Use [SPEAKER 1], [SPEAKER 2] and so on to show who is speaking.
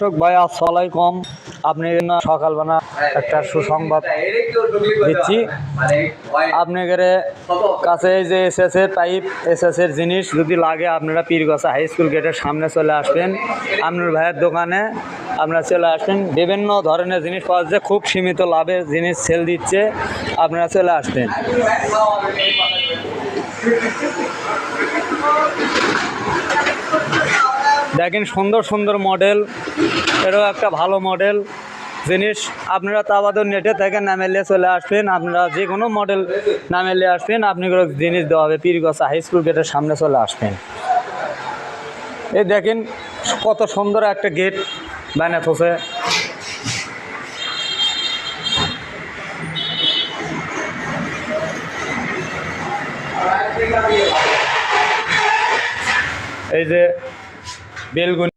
[SPEAKER 1] দর্শক ভাই আসসালামু আলাইকুম। আপনি সকালবেলা একটা সুসংবাদ দিচ্ছি আপনাদের কাছে। এই যে এসএসের পাইপ, এসএসের জিনিস যদি লাগে আপনারা পীরগাছা হাই স্কুল গেটের সামনে চলে আসবেন। আপনার ভাইয়ের দোকানে আপনারা চলে আসবেন। বিভিন্ন ধরনের জিনিস পাওয়া যাচ্ছে, খুব সীমিত লাভে জিনিস সেল দিচ্ছে, আপনারা চলে আসবেন। দেখেন সুন্দর সুন্দর মডেল, এরও একটা ভালো মডেল জিনিস। আপনারা তাবাদর নেটে থেকে নামেলে চলে আসবেন, আপনারা যে কোনো মডেল নামেলে আসবেন, আপনাকে জিনিস দেওয়া হবে। পীরগাছা হাই স্কুল গেটের সামনে চলে আসবেন। এই দেখেন কত সুন্দর একটা গেট বানাতে হচ্ছে। এই যে বেলগুনি